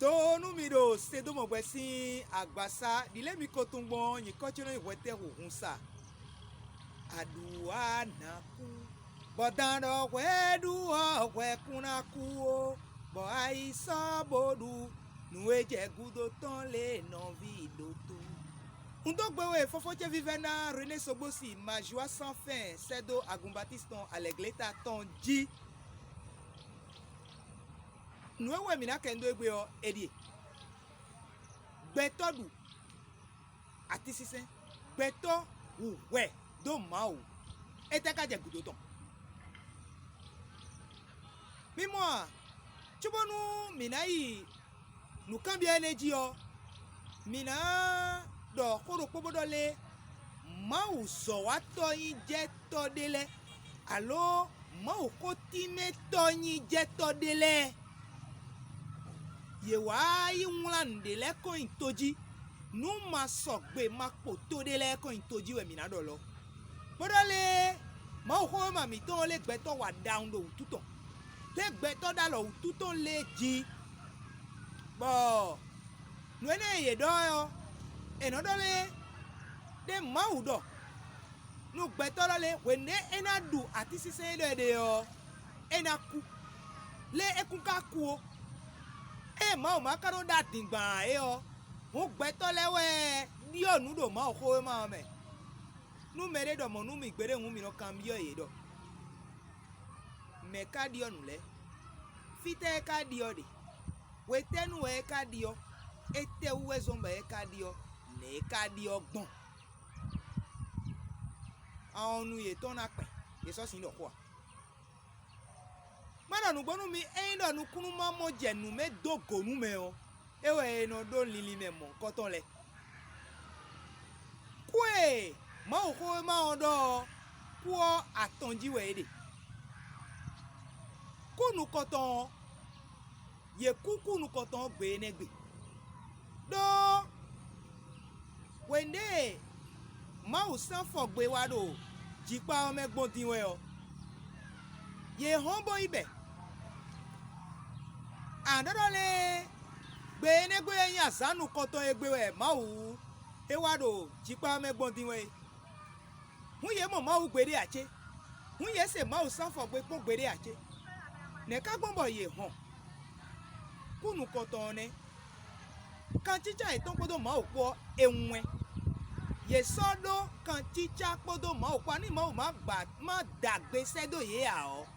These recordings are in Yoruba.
To numido Sédomongbè si agbasa dile mi kotungbon yin kochino Houètèhou HOUNSA adua naku bodando weduo wekunaku o bo aiso bodu nueje gudo ton le non vidoto Undogbewe fofoche vivena René Sobosi ma joie sans fin Sédo agumbatiston alegleta ton ji Nuewe mina kendo egbe o edie Gbetodu ati sisen Gbeto uwe do mau Eteka je gudoton Mimoa Chubonu mina yi Nukambi energy o Mina do koro pobodole Mau so wato yi jeto dele Alo mau kotime to yi jeto dele Yewa yi nwulande le ko intoji nu ma sogbe ma poto de le ko intoji we mina dolo bodole ma ho ma mi ton le gbeto wa down do tuton le gbeto da lo tuton le ji bo nu ene ye do yo enodole de ma udo nu gbeto le we ne enadu ati sisen de yo enaku le ekunka ku o ma o makaro da tingba o mo gbeto lewe di onu do ma o ko ma me nu mere do mo nu mi gbere hu mi no cambio e do me ka di onu le fite ka di o de we tenu e ka di o ete uwe zomba e ka di o ne ka di o gbon onu ye ton ape ye so sin do ko Mana nugbonu mi eindo nukunu mamo jenu me dogo nu me o ewe no do lili me mon koton le kwe ma o ko ma odo kuo atonji we de kunu koton ye kunu koton gbe negbe do wende ma o san fo gbe wa do jipa o me gbon tin we o ye hombo ibe andorole gbe ne gbe yin asanu koton egbe we mawu ewado jipa megbon dinwe huye mo mawu gbere ache huye se mawu sanfo gbe pon gbere ache ne ka gbonbo ye hon kunu koton ne kan chicha iton podo mawu po enwe ye sodo kan chicha podo mawu pa ni mawu ma gba ma dagbe sedo ye a o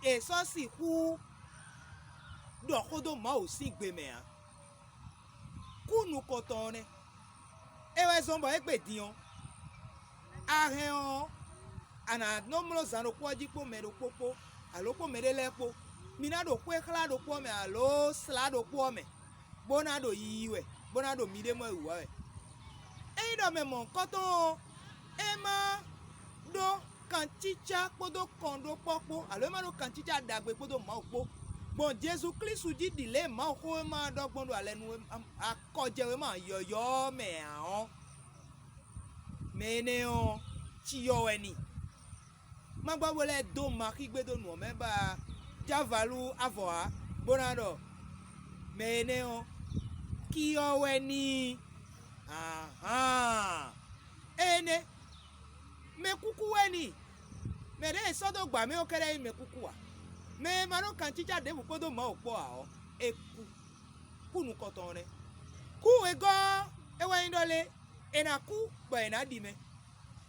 eso si ku do kodo ma o si gbe me a kunu kotone ewe zombo egbe dion ahen ana nomlo zano kwaji po me do popo alo po me de lepo mina do kwe kla do po me alo sla do po me bona do yiwe bona do mide mo uwa e do me mon koton ema do kan chicha podo kondo popo alo ma do kan chicha dagbe podo ma opo bon Jésus Christ dit dile ma ko ma do gbon do ale nu akoje we ma yoyo me ahon me ne o ti yo eni ma gba wole do ma ki gbe do nu me ba javalu avoa bonado me ne o ki yo eni aha ene me kuku weni me de so do gba me o kere me kuku wa me mano kan chicha de bukodo ma opo a o eku kunu koton re ku ego ewe indole enaku gba ena di me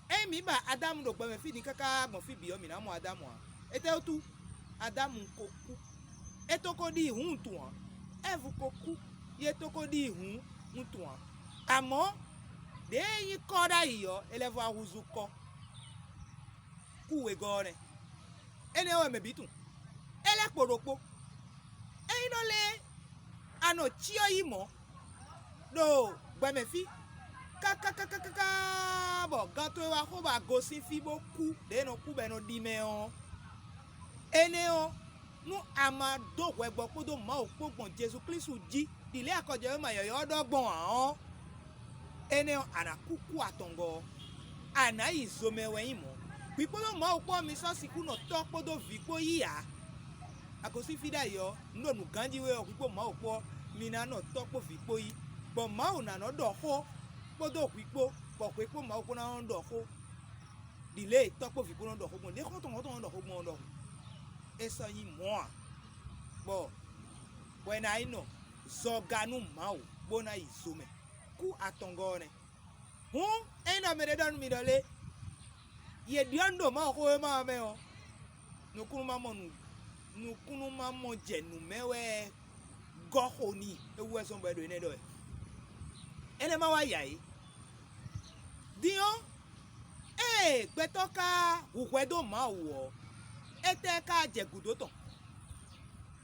emi ba Adam do gba me fi di kaka gbon fi bi o mi na mo Adam a ete otu Adam ko ku etoko di hun tu an evu ko ku ye toko di hun tu an amo de yin ko da iyo elevu ahuzu ko ku ego re ene o me bitun ele poropo einole ano chio yimo do gbemefi kaka bo gato wa ko ba go sin fi bo ku de no ku be no di me o ene o nu amado wegbo podo ma opogbon Jésus Christ ji dile akoje ma yoyo dogbon ahon ene o ana kuku atongo ana izomewe yimo pipodo ma opo mi so siku no to podo vi po yiya akosi fida yo ndo nu ganji we okpo ma opo mina no topo fikpo yi bo mau na no do ho bodo fikpo bo fikpo mau ko na do ho delay topo fikpo no do ho mo le ko to do ho mo do eso yi mo bo when I know zoganu mau bona izume ku atongone ena mere don mi dole ye diondo ma ko ma me o nukunu ma mo jenu mewe gohoni ewu eso mbedo ene do ene ma wa yai dio gbetoka uhwedo ma wo ete ka jegudo to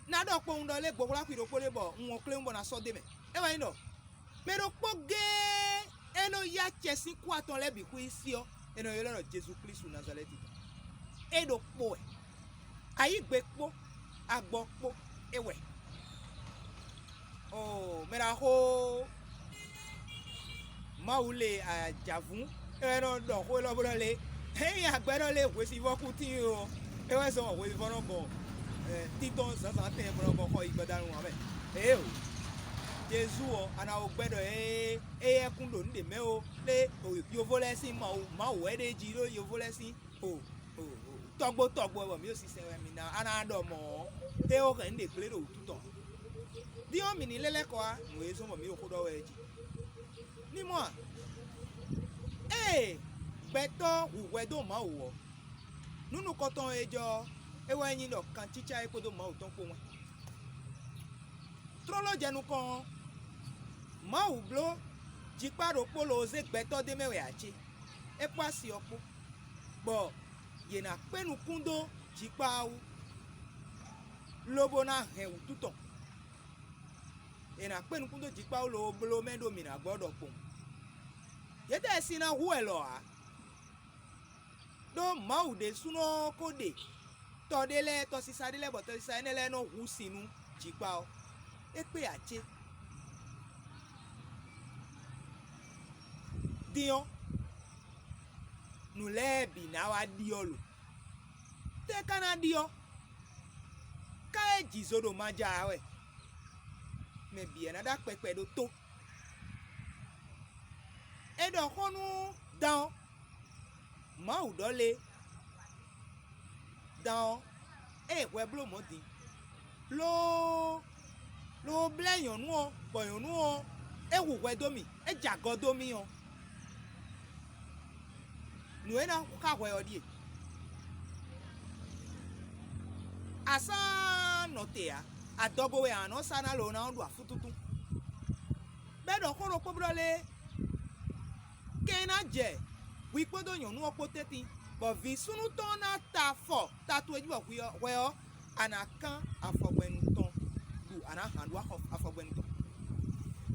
na do po ndo le gbogbo kwiro pole bo nwo kle mbo na so de me e wa ndo pero poge eno ya chesi ku aton le bi ku isio eno yo lo Jesus Christ Nazareth e do po ayi gbepo agbopo ewe oh mera ho maule ajavun eno do ko lo bro le hey agbero le we si voku ti o e we so we fono bo titon sa te bro bo ko igbedarun wa be o Jesu o ana ogbedo ekun lo nde me o le yo volesin ma o ede jiro yo volesin o togbo bo mi o si se mi na ana do mo te o kan de plero tuto di o mi ni lele ko a no eso mo mi o ko do we ji ni mo beto uwedo ma o nunu ko ton ejo ewa yin lo kan chicha e ko do ma o ton ko won trolo jenu kan ma u blo jiparo polo ze gbeto de mewe achi e pasi opo bo ye na penu kundo jipa u lobo na he ututo e na penu kundo jipa u lo blo mendo mi na gbodo po ye de si na hu elo a do ma u de suno ko de to de le to si sa de le bo to si sa ene le no hu sinu jipa o e pe achi Dio nulebi na wa diolo te kana dio ka ejizodo maja we me bi na da pepe do to edo konu down ma u dole down we blo modi lo bleyon nu o boyon nu o wu we domi jago domi o nuena ka hwe odie asa notea adogo we ano sana lo na ndo afututu bedo koro pobrole kena je wi podo yon nu opoteti bo vi sunu ton na ta fo ta to eji bo we o anakan afogbenuton du ana handu afogbenuton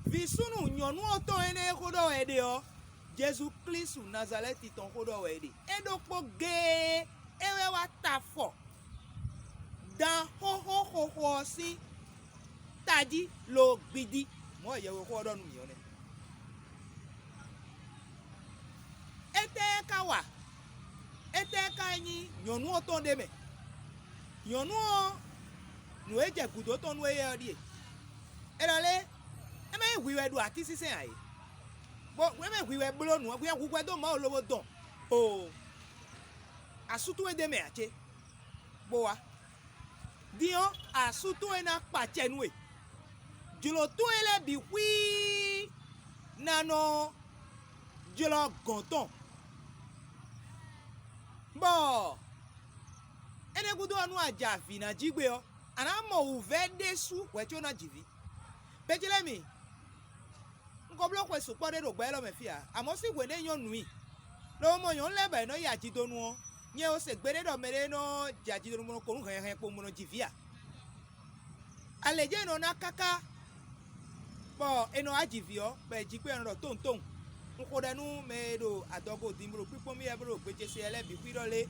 vi sunu yon nu oto ene kodo ede o Jesus Christ Nazareth ton kodo wede edo po ge ewe wa tafo dan ho si taji lo gbidi mo ye wo ko do nu mi one ete ka yin yonu o ton de me yonu o nu eje gudo ton nu eye odi erale e me wiwe do ati sisen aye bo we me wiwe blo nu we gugwe do ma olowo don o asutu e de me ache bo wa dio asutu e na pache nu e julo to ele bi wi nano julo gonton bo ene gudo anu aja fi na jigbe o ana mo uve desu we ti ona jivi pejele mi nko block we so pore ro gbe lo me fia amo si we ne yon nui lo mo yon lebe no ya ji donu o nye o se gbere do mere no jaji donu mo ko nu han po mo no jivia aleje no na kaka bo eno ajivio be ji pe ro ton nko denu me do adogo dimbro pipo mi e bro gbeje se elebi kwirole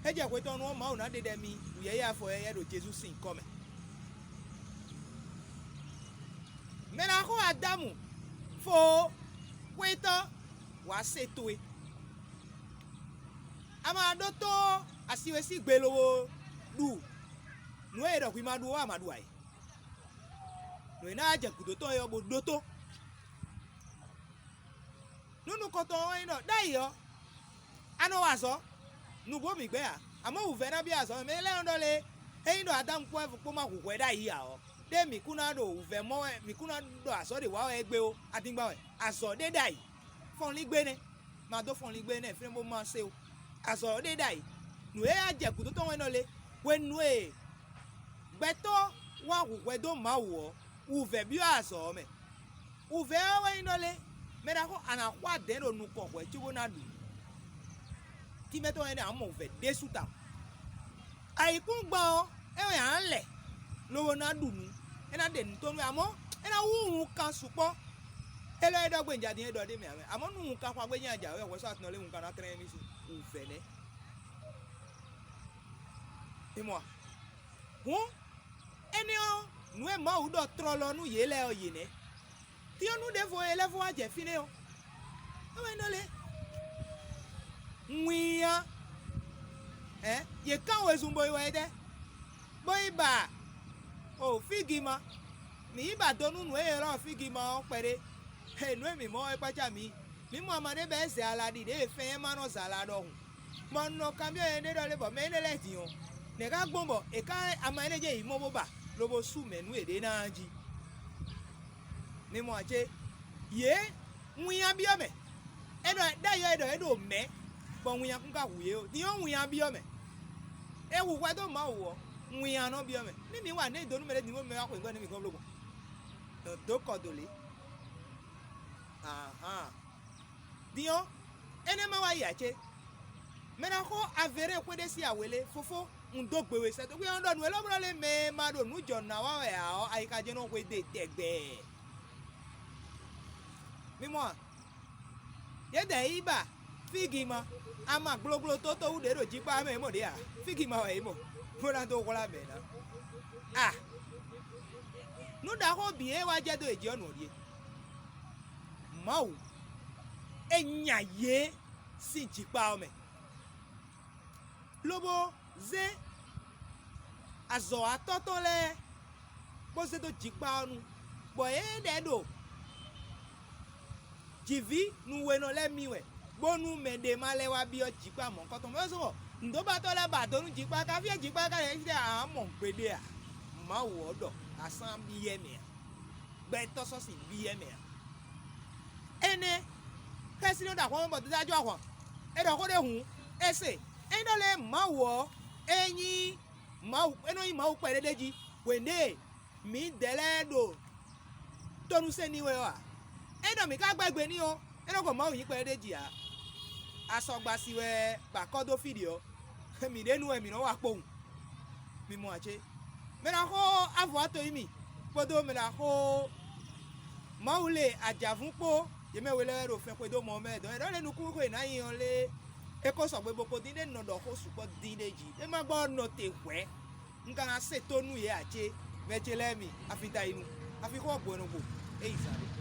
eje kwe ton no ma o na dede mi uye ya fo ye do Jesus sin come mena ko Adamu fo kweta wa setwe ama doto asiwe si gbelowo du nu e do kwi madu wa madu ai no ina aje kudoto yo bodoto nunu koto ino dai yo ano waso nugo mi gbe a amo uvena bi aso me le ndole eindo adam kwa fuko ma kukwe dai ya o de mi kuna do uve mo mi kuna do aso de wa egbe o atingba we aso de dai fon li gbe ne ma do fon li gbe ne fre mo ma se o aso de dai nu e aje kudoto we no le we nu e gbeto wa kukwe do ma wo uve bi aso me uve we no le me da ko ana kwa de no nu ko kwe chiwo na du ti meto ene amo uve de suta ai kun gbo e ya nle lowo na du nu ena de nto nu amo ena wu kan supo ele edo gbe njadi edo de me amo nu kan kwa gbe nyaja we wo so atno le un kan na kren mi si uve ne e mo hu eni o nu e ma u do trolo nu yele o yene ti onu de fo ele fo aje fine o e no le nwia ye kan we zumbo iwe de boy ba o figima mi ba donu nu e ro figima o pere enu mi mo e pacha mi mo amade be se aladi de fe ma no salado hun mo no cambio e de le bo me ne le ti o ne ka gbonbo e ka amane je imo bo ba lo bo su menu e de na ji mi mo aje ye nwia bi o me edo da yo edo me bo nwia kun ka wuye o ti o nwia bi o me e wu kwa do ma wo nwia no bi o me mi wa ne donu mere ni mo me wa ko ngan ni mi kan blogo do kodole aha dio ene ma wa yache mena ko avere ko de si awele fofo ndo gbewe se to we ndo nu elobro le me ma do nu jo na wa we a ai ka je no ko de tegbe mi mo ye de iba figima ama gloglo toto u de ro ji pa me mo de a figima wa imo mo na to ko la be na ah nu da ko bi e wa je do eji onu ri mau enya ye si ji pa o me lobo ze azo atoto le bo se to ji pa onu bo e de do jivi nu we no le mi we bonu me de male wa bi o ji pa mo nkan to mo so ndo ba to le ba to nu ji pa ka fi ji pa ka le se a mo gbede a ma wo odo asan bi ye me gbe to so si bi ye me ene kasi no da ko mo to dajo akon e do ko de hun ese eno le ma wo eyin ma eno yi ma o pere deji wende mi dele do tonu se ni we wa eno mi ka gbagbe ni o eno ko ma o yin pere deji a asogba si we ba ko do video mi de nu e mi no wa pohun mi mo ache me na ko avo ato mi podo me na ko maule ajavun po ye me wele ro fe pe do mo me do le nu ku ko na yin le e ko so pe boko din de no do ko supo din deji e ma gbo no te we nkan se tonu ye ache me che le mi afita inu afi ko bo no bo e isare